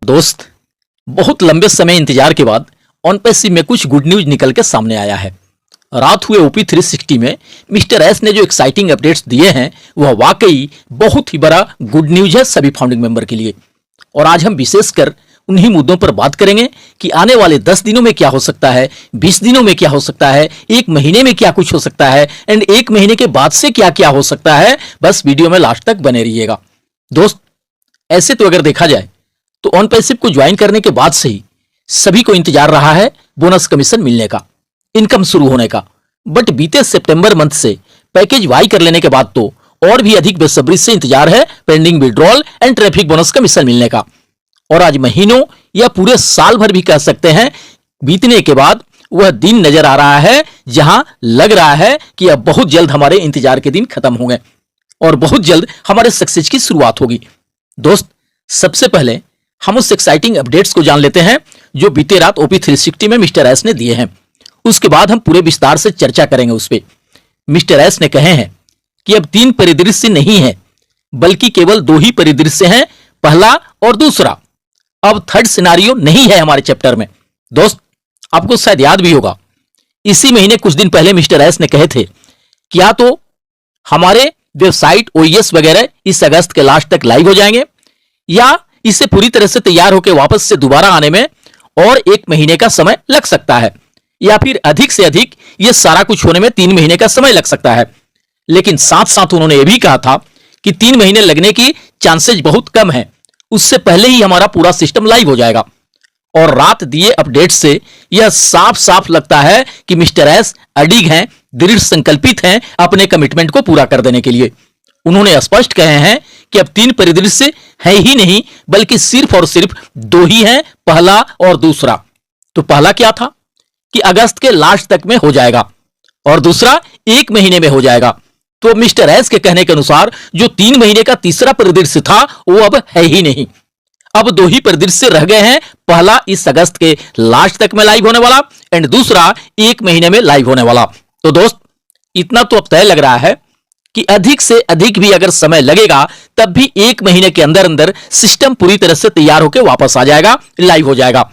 दोस्त, बहुत लंबे समय इंतजार के बाद ऑनपैसिव में कुछ गुड न्यूज निकल के सामने आया है। रात हुए ओपी 360 में मिस्टर एस ने जो एक्साइटिंग अपडेट्स दिए हैं वह वाकई बहुत ही बड़ा गुड न्यूज है सभी फाउंडिंग मेंबर के लिए। और आज हम विशेषकर उन्हीं मुद्दों पर बात करेंगे कि आने वाले 10 दिनों में क्या हो सकता है, 20 दिनों में क्या हो सकता है, एक महीने में क्या कुछ हो सकता है एंड एक महीने के बाद से क्या क्या हो सकता है। बस वीडियो में लास्ट तक बने रहिएगा। दोस्त, ऐसे तो अगर देखा जाए तो ऑनपैसिव को ज्वाइन करने के बाद से ही सभी को इंतजार रहा है बोनस कमीशन मिलने का, इनकम शुरू होने का। बट बीते सितंबर मंथ से पैकेज वाई कर लेने के बाद तो और भी अधिक बेसब्री से इंतजार है pending withdrawal and traffic bonus commission मिलने का। और आज महीनों या पूरे साल भर भी कह सकते हैं बीतने के बाद वह दिन नजर आ रहा है जहां लग रहा है कि अब बहुत जल्द हमारे इंतजार के दिन खत्म होंगे और बहुत जल्द हमारे सक्सेस की शुरुआत होगी। दोस्त, सबसे पहले हम उस एक्साइटिंग अपडेट्स को जान लेते हैं जो बीते रात ओपी 360 में मिस्टर एस ने दिए हैं। उसके बाद हम पूरे विस्तार से चर्चा करेंगे उस पे। मिस्टर एस ने कहे हैं कि अब 3 परिदृश्य नहीं है बल्कि केवल 2 ही परिदृश्य हैं, पहला और दूसरा। अब थर्ड सिनारियो नहीं है हमारे चैप्टर में। दोस्त, आपको शायद याद भी होगा इसी महीने कुछ दिन पहले मिस्टर एस ने कहे थे कि या तो हमारे वेबसाइट ओईएस वगैरह इस अगस्त के लास्ट तक लाइव हो जाएंगे या इसे पूरी तरह से तैयार होकर वापस से दोबारा आने में और 1 महीने का समय लग सकता है या फिर अधिक से अधिक यह सारा कुछ होने में 3 महीने का समय लग सकता है। लेकिन साथ साथ उन्होंने यह भी कहा था कि 3 महीने लगने की चांसेस बहुत कम है, उससे पहले ही हमारा पूरा सिस्टम लाइव हो जाएगा। और रात दिए अपडेट से यह साफ साफ लगता है कि मिस्टर एस अडिग हैं, दृढ़ संकल्पित हैं अपने कमिटमेंट को पूरा कर देने के लिए। उन्होंने स्पष्ट कहे हैं कि अब 3 परिदृश्य है ही नहीं बल्कि सिर्फ और सिर्फ 2 ही हैं, पहला और दूसरा। तो पहला क्या था कि अगस्त के लास्ट तक में हो जाएगा और दूसरा 1 महीने में हो जाएगा। तो मिस्टर एस के कहने के अनुसार जो 3 महीने का तीसरा परिदृश्य था वो अब है ही नहीं। अब 2 ही परिदृश्य रह गए हैं, पहला इस अगस्त के लास्ट तक में लाइव होने वाला एंड दूसरा 1 महीने में लाइव होने वाला। तो दोस्त, इतना तो अब तय लग रहा है कि अधिक से अधिक भी अगर समय लगेगा तब भी 1 महीने के अंदर अंदर सिस्टम पूरी तरह से तैयार होकर वापस आ जाएगा, लाइव हो जाएगा।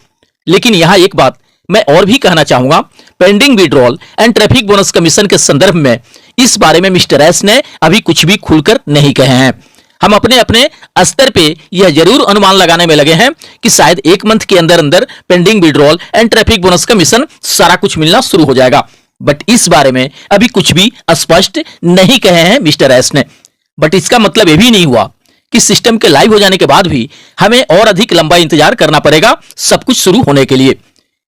लेकिन यहां एक बात मैं और भी कहना चाहूंगा, pending withdrawal and traffic bonus commission के संदर्भ में इस बारे में मिस्टर एस ने अभी कुछ भी खुलकर नहीं कहे हैं। हम अपने अपने स्तर पे यह जरूर अनुमान लगाने में लगे हैं कि शायद 1 मंथ के अंदर अंदर pending withdrawal and traffic bonus commission सारा कुछ मिलना शुरू हो जाएगा। बट इस बारे में अभी कुछ भी स्पष्ट नहीं कहे हैं मिस्टर एस ने। बट इसका मतलब यह भी नहीं हुआ कि सिस्टम के लाइव हो जाने के बाद भी हमें और अधिक लंबा इंतजार करना पड़ेगा सब कुछ शुरू होने के लिए,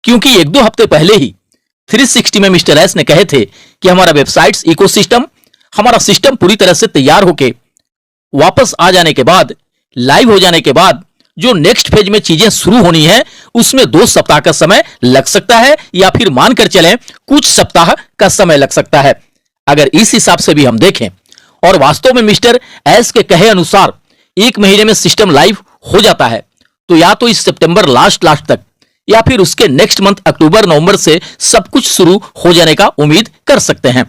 क्योंकि 1-2 हफ्ते पहले ही 360 में मिस्टर एस ने कहे थे कि हमारा वेबसाइट्स इकोसिस्टम, हमारा सिस्टम पूरी तरह से तैयार होके वापस आ जाने के बाद, लाइव हो जाने के बाद जो नेक्स्ट फेज में चीजें शुरू होनी है उसमें 2 सप्ताह का समय लग सकता है या फिर मानकर चलें कुछ सप्ताह का समय लग सकता है। अगर इस हिसाब से भी हम देखें और वास्तव में मिस्टर एस के कहे अनुसार 1 महीने में सिस्टम लाइव हो जाता है तो या तो इस सितंबर लास्ट तक या फिर उसके नेक्स्ट मंथ अक्टूबर नवंबर से सब कुछ शुरू हो जाने का उम्मीद कर सकते हैं।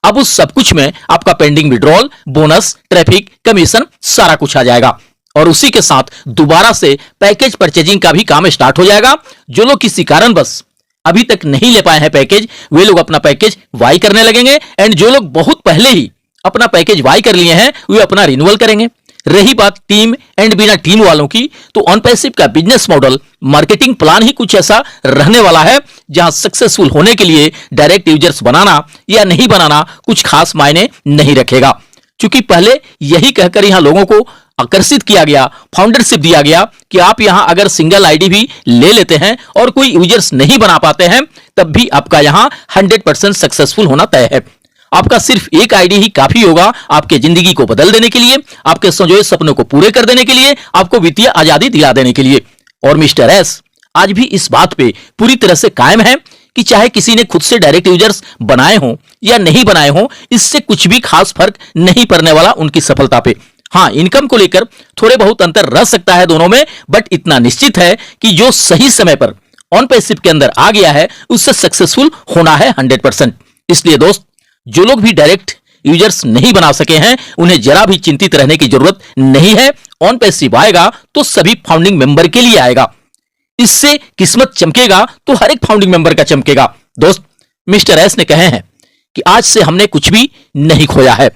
अब उस सब कुछ में आपका pending withdrawal, bonus, traffic, commission सारा कुछ आ जाएगा और उसी के साथ दोबारा से पैकेज परचेजिंग का भी काम स्टार्ट हो जाएगा। जो लोग किसी कारणवश अभी तक नहीं ले पाए हैं पैकेज, वे लोग अपना पैकेज वाई करने लगेंगे एंड जो लोग बहुत पहले ही अपना पैकेज वाई कर लिए हैं वे अपना रिन्यूअल करेंगे। रही बात टीम एंड बिना टीम वालों की, तो ऑनपैसिव का बिजनेस मॉडल, मार्केटिंग प्लान ही कुछ ऐसा रहने वाला है जहां सक्सेसफुल होने के लिए डायरेक्ट यूजर्स बनाना या नहीं बनाना कुछ खास मायने नहीं रखेगा। क्योंकि पहले यही कहकर यहां लोगों को आकर्षित किया गया, फाउंडरशिप दिया गया कि आप यहां अगर सिंगल आईडी भी ले लेते हैं और कोई यूजर्स नहीं बना पाते हैं तब भी आपका यहां 100% सक्सेसफुल होना तय है। आपका सिर्फ एक आईडी ही काफी होगा आपके जिंदगी को बदल देने के लिए, आपके संजोए सपनों को पूरे कर देने के लिए, आपको वित्तीय आजादी दिला देने के लिए। और मिस्टर एस आज भी इस बात पे पूरी तरह से कायम है कि चाहे किसी ने खुद से डायरेक्ट यूजर्स बनाए हों या नहीं बनाए हों, इससे कुछ भी खास फर्क नहीं पड़ने वाला उनकी सफलता पे। हाँ, इनकम को लेकर थोड़े बहुत अंतर रह सकता है दोनों में, बट इतना निश्चित है कि जो सही समय पर ऑन पैसिव के अंदर आ गया है उससे सक्सेसफुल होना है 100%। इसलिए दोस्त, जो लोग भी डायरेक्ट यूजर्स नहीं बना सके हैं उन्हें जरा भी चिंतित रहने की जरूरत नहीं है। ऑन पैसिव आएगा तो सभी फाउंडिंग मेंबर के लिए आएगा। इससे किस्मत चमकेगा तो हर एक फाउंडिंग मेंबर का चमकेगा। दोस्त, मिस्टर एस ने कहे हैं कि आज से हमने कुछ भी नहीं खोया है,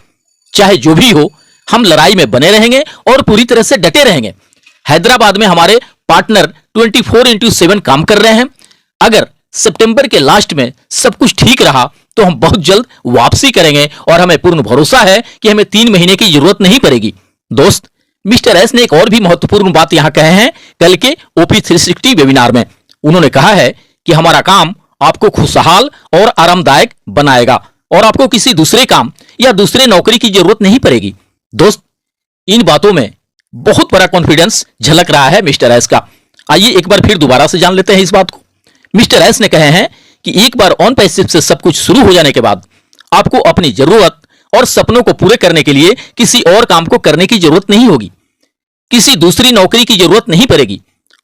चाहे जो भी हो हम लड़ाई में बने रहेंगे और पूरी तरह से डटे रहेंगे। हैदराबाद में हमारे पार्टनर 24/7 काम कर रहे हैं। अगर सितंबर के लास्ट में सब कुछ ठीक रहा तो हम बहुत जल्द वापसी करेंगे और हमें पूर्ण भरोसा है कि हमें 3 महीने की जरूरत नहीं पड़ेगी। दोस्त, मिस्टर एस ने एक और भी महत्वपूर्ण बात यहां कहे हैं कल के OP 360 वेबिनार में। उन्होंने कहा है कि हमारा काम आपको खुशहाल और आरामदायक बनाएगा और आपको किसी दूसरे काम या दूसरे नौकरी की जरूरत नहीं पड़ेगी। दोस्त, इन बातों में बहुत बड़ा कॉन्फिडेंस झलक रहा है मिस्टर एस का। आइए एक बार फिर दोबारा से जान लेते हैं इस बात को। मिस्टर एस ने कहे हैं कि एक बार ऑन पैसिव से सब कुछ शुरू हो जाने के बाद आपको अपनी जरूरत और सपनों को पूरे करने के लिए किसी और काम को करने की जरूरत नहीं होगी, किसी दूसरी नौकरी की जरूरत नहीं पड़ेगी।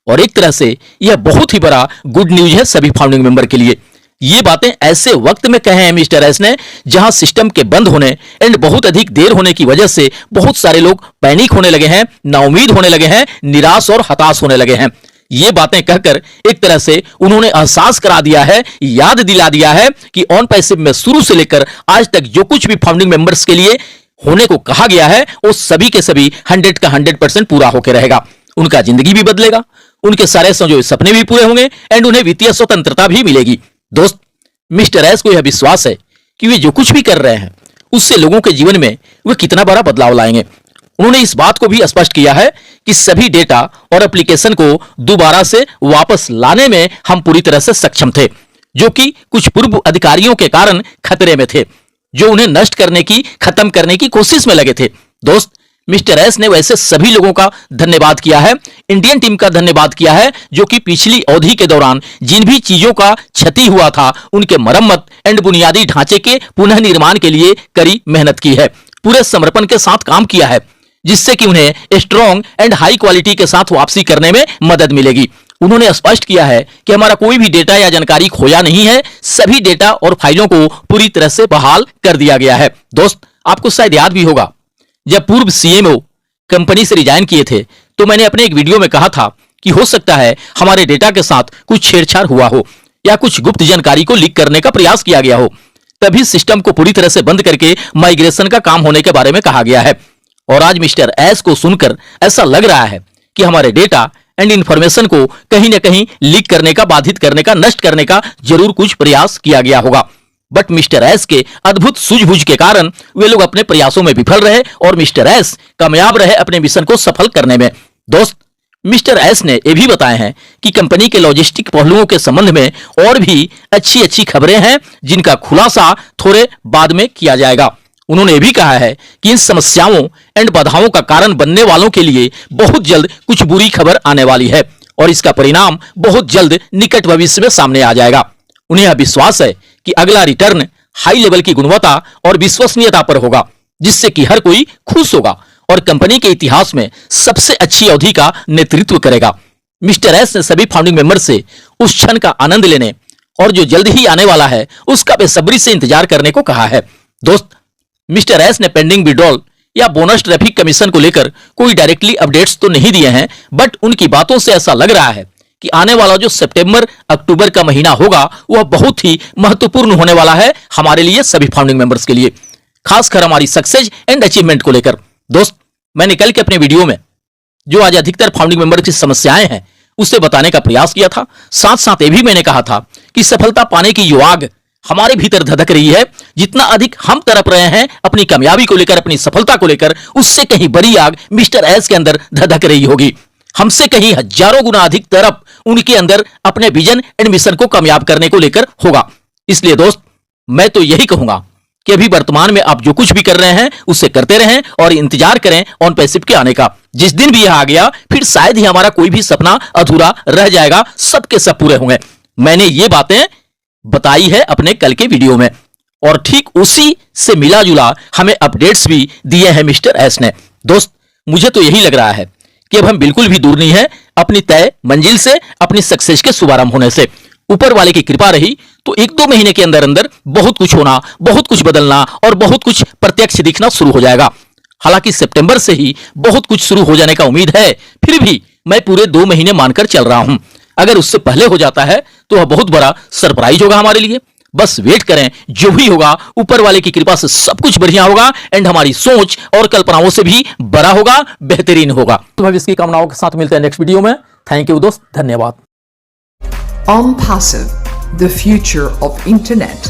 और एक तरह से यह बहुत ही बड़ा गुड न्यूज है सभी फाउंडिंग मेंबर के लिए। ये बातें ऐसे वक्त में कहे हैं मिस्टर एस ने जहां सिस्टम के बंद होने एंड बहुत अधिक देर होने की वजह से बहुत सारे लोग पैनिक होने लगे हैं, नाउमीद होने लगे हैं, निराश और हताश होने लगे हैं। ये बातें कहकर एक तरह से उन्होंने एहसास करा दिया है, याद दिला दिया है कि ऑन पैसिव में शुरू से लेकर आज तक जो कुछ भी फाउंडिंग मेंबर्स के लिए होने को कहा गया है वो सभी के सभी 100 का 100% पूरा होकर रहेगा। उनका जिंदगी भी बदलेगा, उनके सारे जो सपने भी पूरे होंगे एंड उन्हें वित्तीय स्वतंत्रता भी मिलेगी। दोस्त, मिस्टर एस को यह विश्वास है कि वे जो कुछ भी कर रहे हैं उससे लोगों के जीवन में वे कितना बड़ा बदलाव लाएंगे। उन्होंने इस बात को भी स्पष्ट किया है कि सभी डेटा और एप्लीकेशन को दोबारा से वापस लाने में हम पूरी तरह से सक्षम थे, जो कि कुछ पूर्व अधिकारियों के कारण खतरे में थे, जो उन्हें नष्ट करने की, खत्म करने की कोशिश में लगे थे। दोस्त, मिस्टर एस ने वैसे सभी लोगों का धन्यवाद किया है, इंडियन टीम का धन्यवाद किया है जो कि पिछली अवधि के दौरान जिन भी चीजों का क्षति हुआ था उनके मरम्मत एंड बुनियादी ढांचे के पुनः निर्माण के लिए कड़ी मेहनत की है, पूरे समर्पण के साथ काम किया है, जिससे कि उन्हें स्ट्रॉन्ग एंड हाई क्वालिटी के साथ वापसी करने में मदद मिलेगी। उन्होंने स्पष्ट किया है कि हमारा कोई भी डेटा या जानकारी खोया नहीं है, सभी डेटा और फाइलों को पूरी तरह से बहाल कर दिया गया है। दोस्त, आपको शायद याद भी होगा जब पूर्व CMO कंपनी से रिजाइन किए थे तो मैंने अपने एक वीडियो में कहा था कि हो सकता है हमारे डेटा के साथ कुछ छेड़छाड़ हुआ हो या कुछ गुप्त जानकारी को लीक करने का प्रयास किया गया हो। तभी सिस्टम को पूरी तरह से बंद करके माइग्रेशन का काम होने के बारे में कहा गया है। और आज मिस्टर एस को सुनकर ऐसा लग रहा है कि हमारे डेटा एंड इंफॉर्मेशन को कहीं ना कहीं लीक करने का, बाधित करने का, नष्ट करने का जरूर कुछ प्रयास किया गया होगा। बट मिस्टर एस के अद्भुत सूझबूझ के कारण वे लोग अपने प्रयासों में विफल रहे और मिस्टर एस कामयाब रहे अपने मिशन को सफल करने में। दोस्त, मिस्टर एस ने यह भी बताए हैं कि कंपनी के लॉजिस्टिक पहलुओं के संबंध में और भी अच्छी खबरें हैं जिनका खुलासा थोड़े बाद में किया जाएगा। उन्होंने यह भी कहा है कि इन समस्याओं एंड बाधाओं का कारण बनने वालों के लिए बहुत जल्द कुछ बुरी खबर आने वाली है और इसका परिणाम बहुत जल्द निकट भविष्य में सामने आ जाएगा। उन्हें यह विश्वास है कि अगला रिटर्न हाई लेवल की गुणवत्ता और विश्वसनीयता पर होगा, जिससे कि हर कोई खुश होगा और कंपनी के इतिहास में सबसे अच्छी अवधि का नेतृत्व करेगा। मिस्टर एस ने सभी फाउंडिंग मेंबर से उस क्षण का आनंद लेने और जो जल्द ही आने वाला है उसका बेसब्री से इंतजार करने को कहा है। दोस्त, मिस्टर एस ने पेंडिंग विड्रॉल या बोनस ट्रैफिक कमीशन को लेकर कोई डायरेक्टली अपडेट्स तो नहीं दिए हैं, बट उनकी बातों से ऐसा लग रहा है कि आने वाला जो सितंबर अक्टूबर का महीना होगा वह बहुत ही महत्वपूर्ण होने वाला है हमारे लिए, सभी फाउंडिंग मेंबर्स के लिए, खासकर हमारी सक्सेस एंड अचीवमेंट को लेकर। दोस्त, मैंने कल के अपने वीडियो में जो आज अधिकतर फाउंडिंग मेंबर की समस्याएं हैं उसे बताने का प्रयास किया था। साथ साथ ये भी मैंने कहा था कि सफलता पाने की जो आग हमारे भीतर धधक रही है, जितना अधिक हम तड़प रहे हैं अपनी कामयाबी को लेकर, अपनी सफलता को लेकर, उससे कहीं बड़ी आग मिस्टर एस के अंदर धधक रही होगी। हमसे कहीं हजारों गुना अधिक तड़प उनके अंदर अपने विजन एंड मिशन को कामयाब करने को लेकर होगा। इसलिए दोस्त, मैं तो यही कहूंगा कि अभी वर्तमान में आप जो कुछ भी कर रहे हैं उसे करते रहें और इंतजार करें ऑन पैसिव के आने का। जिस दिन भी यह आ गया फिर शायद ही हमारा कोई भी सपना अधूरा रह जाएगा, सबके सब पूरे होंगे। मैंने ये बातें बताई है अपने कल के वीडियो में और ठीक उसी से मिला जुला हमें अपडेट्स भी दिए हैं मिस्टर एस ने। दोस्त, मुझे तो यही लग रहा है कि अब हम बिल्कुल भी दूर नहीं है अपनी तय मंजिल से, अपनी सक्सेस के शुभारंभ होने से। ऊपर वाले की कृपा रही तो 1-2 महीने के अंदर अंदर बहुत कुछ होना, बहुत कुछ बदलना और बहुत कुछ प्रत्यक्ष दिखना शुरू हो जाएगा। हालांकि सितंबर से ही बहुत कुछ शुरू हो जाने का उम्मीद है, फिर भी मैं पूरे 2 महीने मानकर चल रहा हूं। अगर उससे पहले हो जाता है तो वह बहुत बड़ा सरप्राइज होगा हमारे लिए। बस वेट करें, जो भी होगा ऊपर वाले की कृपा से सब कुछ बढ़िया होगा एंड हमारी सोच और कल्पनाओं से भी बड़ा होगा, बेहतरीन होगा। तो हम इसकी कामनाओं के साथ मिलते हैं नेक्स्ट वीडियो में। थैंक यू दोस्त, धन्यवाद। OnPassive, the future of internet.